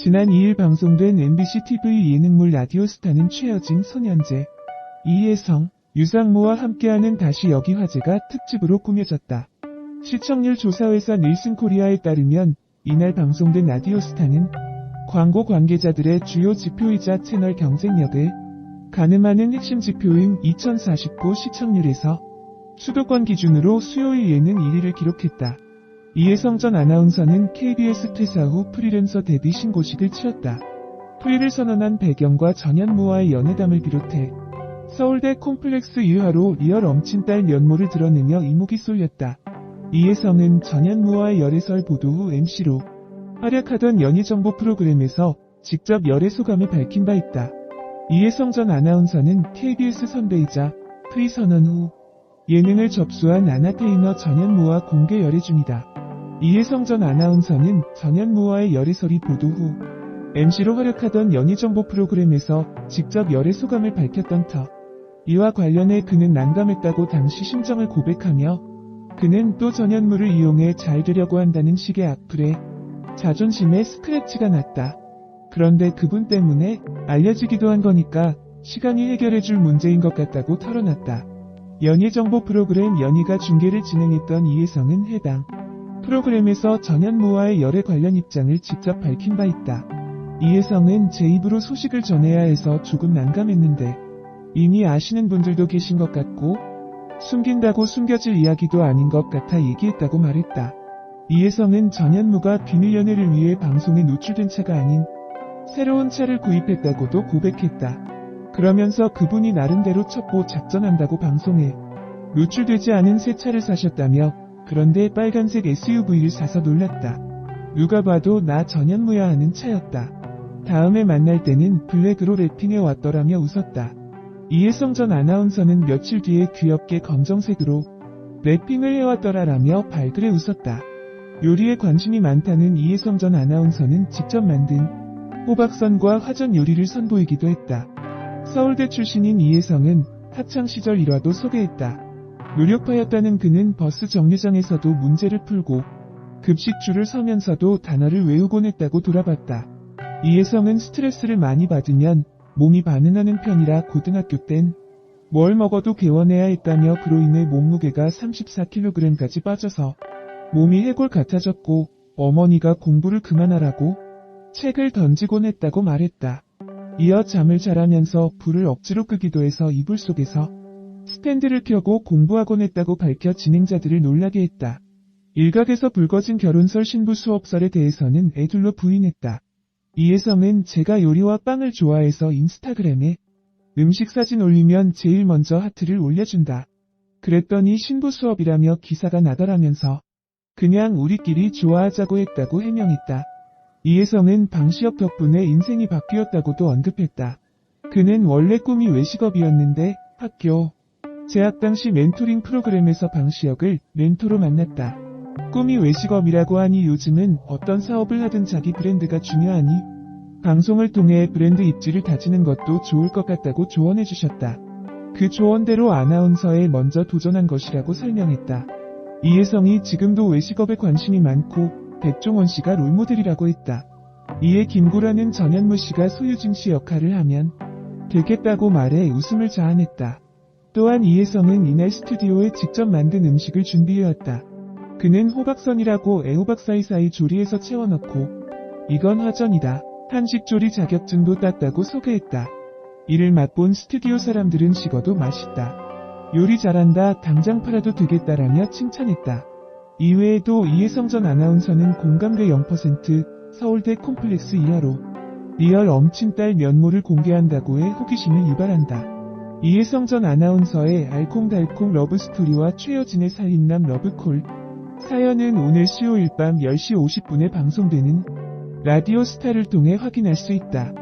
지난 2일 방송된 MBC TV 예능물 라디오스타는 최여진, 손현재, 이혜성, 유상무와 함께하는 다시 여기 화제가 특집으로 꾸며졌다. 시청률 조사회사 닐슨코리아에 따르면 이날 방송된 라디오스타는 광고 관계자들의 주요 지표이자 채널 경쟁력을 가늠하는 핵심 지표인 2049 시청률에서 수도권 기준으로 수요일 예능 1위를 기록했다. 이혜성 전 아나운서는 KBS 퇴사 후 프리랜서 데뷔 신고식을 치렀다. 프리를 선언한 배경과 전현무와의 연애담을 비롯해 서울대 콤플렉스 일화로 리얼 엄친딸 면모를 드러내며 이목이 쏠렸다. 이혜성은 전현무와의 열애설 보도 후 MC로 활약하던 연예정보 프로그램에서 직접 열애 소감을 밝힌 바 있다. 이혜성 전 아나운서는 KBS 선배이자 프리 선언 후 예능을 접수한 아나테이너 전현무와 공개 열애 중이다. 이혜성 전 아나운서는 전현무와의 열애설이 보도 후 MC로 활약하던 연예정보 프로그램에서 직접 열애 소감을 밝혔던 터. 이와 관련해 그는 난감했다고 당시 심정을 고백하며 그는 또 전현무를 이용해 잘 되려고 한다는 식의 악플에 자존심에 스크래치가 났다. 그런데 그분 때문에 알려지기도 한 거니까 시간이 해결해줄 문제인 것 같다고 털어놨다. 연예정보 프로그램 연희가 중계를 진행했던 이혜성은 해당 프로그램에서 전현무와의 열애 관련 입장을 직접 밝힌 바 있다. 이혜성은 제 입으로 소식을 전해야 해서 조금 난감했는데 이미 아시는 분들도 계신 것 같고 숨긴다고 숨겨질 이야기도 아닌 것 같아 얘기했다고 말했다. 이혜성은 전현무가 비밀 연애를 위해 방송에 노출된 차가 아닌 새로운 차를 구입했다고도 고백했다. 그러면서 그분이 나름대로 첩보 작전한다고 방송에 노출되지 않은 새 차를 사셨다며 그런데 빨간색 SUV를 사서 놀랐다. 누가 봐도 나 전현무야 하는 차였다. 다음에 만날 때는 블랙으로 랩핑해 왔더라며 웃었다. 이혜성 전 아나운서는 며칠 뒤에 귀엽게 검정색으로 랩핑을 해왔더라라며 발그레 웃었다. 요리에 관심이 많다는 이혜성 전 아나운서는 직접 만든 호박선과 화전 요리를 선보이기도 했다. 서울대 출신인 이혜성은 학창시절 일화도 소개했다. 노력파였다는 그는 버스 정류장에서도 문제를 풀고 급식줄을 서면서도 단어를 외우곤 했다고 돌아봤다. 이혜성은 스트레스를 많이 받으면 몸이 반응하는 편이라 고등학교 땐 뭘 먹어도 개원해야 했다며 그로 인해 몸무게가 34kg까지 빠져서 몸이 해골 같아졌고 어머니가 공부를 그만하라고 책을 던지곤 했다고 말했다. 이어 잠을 잘하면서 불을 억지로 끄기도 해서 이불 속에서 스탠드를 켜고 공부하곤 했다고 밝혀 진행자들을 놀라게 했다. 일각에서 불거진 결혼설 신부 수업설에 대해서는 애둘러 부인했다. 이혜성은 제가 요리와 빵을 좋아해서 인스타그램에 음식 사진 올리면 제일 먼저 하트를 올려준다. 그랬더니 신부 수업이라며 기사가 나더라면서 그냥 우리끼리 좋아하자고 했다고 해명했다. 이혜성은 방시혁 덕분에 인생이 바뀌었다고도 언급했다. 그는 원래 꿈이 외식업이었는데 학교 재학 당시 멘토링 프로그램에서 방시혁을 멘토로 만났다. 꿈이 외식업이라고 하니 요즘은 어떤 사업을 하든 자기 브랜드가 중요하니 방송을 통해 브랜드 입지를 다지는 것도 좋을 것 같다고 조언해주셨다. 그 조언대로 아나운서에 먼저 도전한 것이라고 설명했다. 이혜성이 지금도 외식업에 관심이 많고 백종원 씨가 롤모델이라고 했다. 이에 김구라는 전현무 씨가 소유진 씨 역할을 하면 되겠다고 말해 웃음을 자아냈다. 또한 이혜성은 이날 스튜디오에 직접 만든 음식을 준비해왔다. 그는 호박선이라고 애호박 사이사이 조리해서 채워넣고 이건 화전이다. 한식조리 자격증도 땄다고 소개했다. 이를 맛본 스튜디오 사람들은 식어도 맛있다. 요리 잘한다. 당장 팔아도 되겠다라며 칭찬했다. 이외에도 이혜성 전 아나운서는 공감대 0% 서울대 콤플렉스 이하로 리얼 엄친딸 면모를 공개한다고 해 호기심을 유발한다. 이혜성 전 아나운서의 알콩달콩 러브스토리와 최여진의 살림남 러브콜 사연은 오늘 수요일 밤 10시 50분에 방송되는 라디오스타를 통해 확인할 수 있다.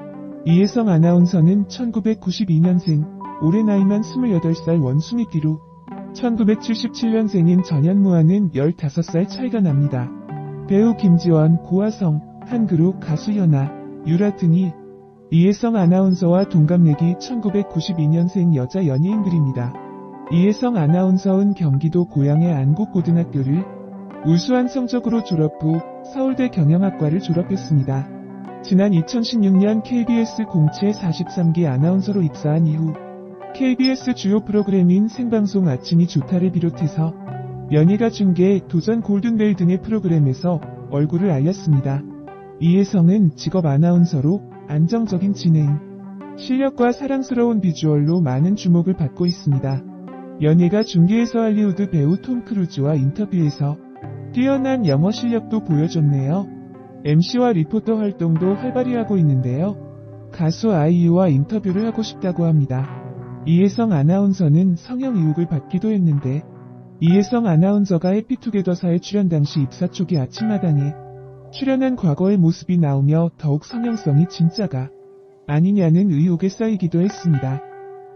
이혜성 아나운서는 1992년생, 올해 나이만 28살 원숭이띠로 1977년생인 전현무와는 15살 차이가 납니다. 배우 김지원, 고화성, 한그룹 가수 현아, 유라 등이 이혜성 아나운서와 동갑내기 1992년생 여자 연예인들입니다. 이혜성 아나운서는 경기도 고양의 안국고등학교를 우수한 성적으로 졸업 후 서울대 경영학과를 졸업했습니다. 지난 2016년 KBS 공채 43기 아나운서로 입사한 이후 KBS 주요 프로그램인 생방송 아침이 좋다를 비롯해서 연예가 중계, 도전 골든벨 등의 프로그램에서 얼굴을 알렸습니다. 이혜성은 직업 아나운서로 안정적인 진행, 실력과 사랑스러운 비주얼로 많은 주목을 받고 있습니다. 연예가 중계에서 할리우드 배우 톰 크루즈와 인터뷰에서 뛰어난 영어 실력도 보여줬네요. MC와 리포터 활동도 활발히 하고 있는데요. 가수 아이유와 인터뷰를 하고 싶다고 합니다. 이혜성 아나운서는 성형 의혹을 받기도 했는데 이혜성 아나운서가 해피투게더사에 출연 당시 입사 초기 아침마당에 출연한 과거의 모습이 나오며 더욱 성형성이 진짜가 아니냐는 의혹에 쌓이기도 했습니다.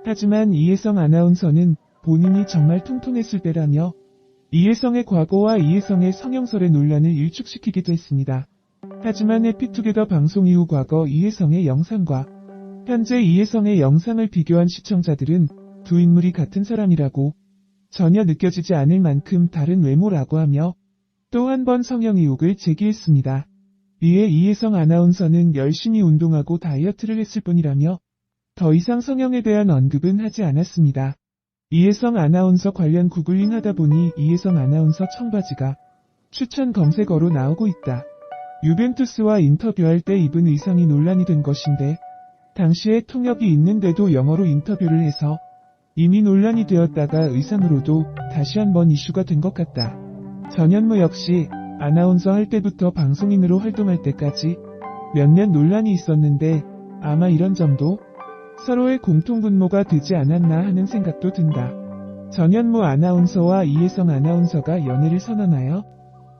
하지만 이혜성 아나운서는 본인이 정말 통통했을 때라며 이혜성의 과거와 이혜성의 성형설의 논란을 일축시키기도 했습니다. 하지만 해피투게더 방송 이후 과거 이혜성의 영상과 현재 이혜성의 영상을 비교한 시청자들은 두 인물이 같은 사람이라고 전혀 느껴지지 않을 만큼 다른 외모라고 하며 또 한 번 성형 의혹을 제기했습니다. 이에 이혜성 아나운서는 열심히 운동하고 다이어트를 했을 뿐이라며 더 이상 성형에 대한 언급은 하지 않았습니다. 이혜성 아나운서 관련 구글링 하다 보니 이혜성 아나운서 청바지가 추천 검색어로 나오고 있다. 유벤투스와 인터뷰할 때 입은 의상이 논란이 된 것인데 당시에 통역이 있는데도 영어로 인터뷰를 해서 이미 논란이 되었다가 의상으로도 다시 한번 이슈가 된 것 같다. 전현무 역시 아나운서 할 때부터 방송인으로 활동할 때까지 몇몇 논란이 있었는데 아마 이런 점도 서로의 공통분모가 되지 않았나 하는 생각도 든다. 전현무 아나운서와 이혜성 아나운서가 연애를 선언하여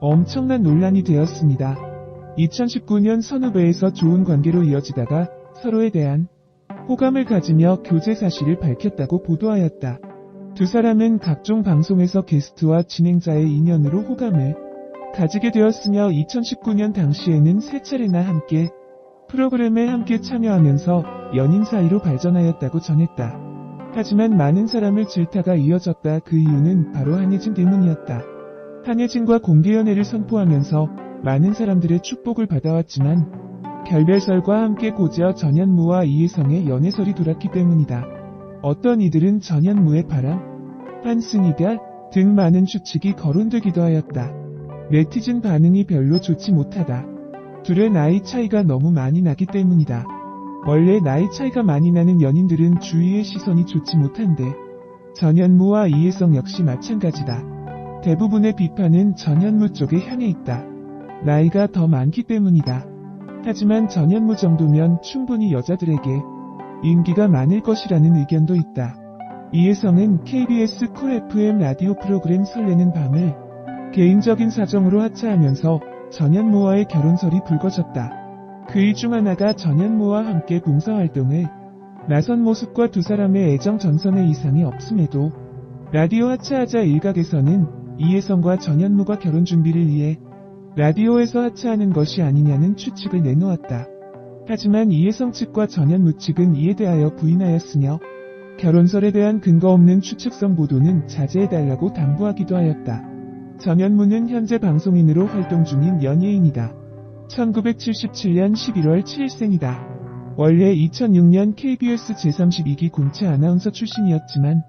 엄청난 논란이 되었습니다. 2019년 선후배에서 좋은 관계로 이어지다가 서로에 대한 호감을 가지며 교제 사실을 밝혔다고 보도하였다. 두 사람은 각종 방송에서 게스트와 진행자의 인연으로 호감을 가지게 되었으며 2019년 당시에는 세 차례나 함께 프로그램에 함께 참여하면서 연인 사이로 발전하였다고 전했다. 하지만 많은 사람을 질타가 이어졌다. 그 이유는 바로 한예진 때문이었다. 한예진과 공개 연애를 선포하면서 많은 사람들의 축복을 받아왔지만 결별설과 함께 곧이어 전현무와 이혜성의 연애설이 돌았기 때문이다. 어떤 이들은 전현무의 바람, 한승이별 등 많은 추측이 거론되기도 하였다. 네티즌 반응이 별로 좋지 못하다. 둘의 나이 차이가 너무 많이 나기 때문이다. 원래 나이 차이가 많이 나는 연인들은 주위의 시선이 좋지 못한데 전현무와 이혜성 역시 마찬가지다. 대부분의 비판은 전현무 쪽에 향해 있다. 나이가 더 많기 때문이다. 하지만 전현무 정도면 충분히 여자들에게 인기가 많을 것이라는 의견도 있다. 이혜성은 KBS 쿨 FM 라디오 프로그램 설레는 밤을 개인적인 사정으로 하차하면서 전현무와의 결혼설이 불거졌다. 그 일 중 하나가 전현무와 함께 봉사활동을 나선 모습과 두 사람의 애정 전선에 이상이 없음에도 라디오 하차하자 일각에서는 이혜성과 전현무가 결혼 준비를 위해 라디오에서 하차하는 것이 아니냐는 추측을 내놓았다. 하지만 이혜성 측과 전현무 측은 이에 대하여 부인하였으며 결혼설에 대한 근거 없는 추측성 보도는 자제해달라고 당부하기도 하였다. 전현무는 현재 방송인으로 활동 중인 연예인이다. 1977년 11월 7일생이다. 원래 2006년 KBS 제32기 공채 아나운서 출신이었지만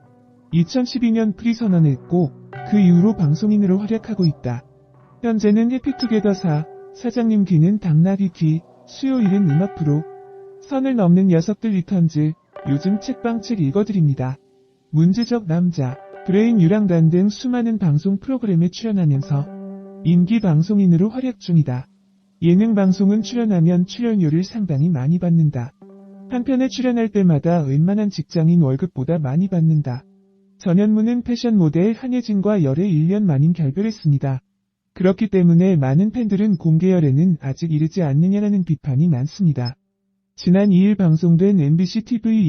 2012년 프리 선언했고 그 이후로 방송인으로 활약하고 있다. 현재는 해피투게더사 사장님 귀는 당나귀 귀, 수요일은 음악 프로, 선을 넘는 녀석들 리턴즈, 요즘 책방책 읽어드립니다. 문제적 남자, 브레인 유랑단 등 수많은 방송 프로그램에 출연하면서 인기 방송인으로 활약 중이다. 예능 방송은 출연하면 출연료를 상당히 많이 받는다. 한편에 출연할 때마다 웬만한 직장인 월급보다 많이 받는다. 전현무는 패션 모델 한예진과 열애 1년 만인 결별했습니다. 그렇기 때문에 많은 팬들은 공개 열애는 아직 이르지 않느냐는 비판이 많습니다. 지난 2일 방송된 MBC TV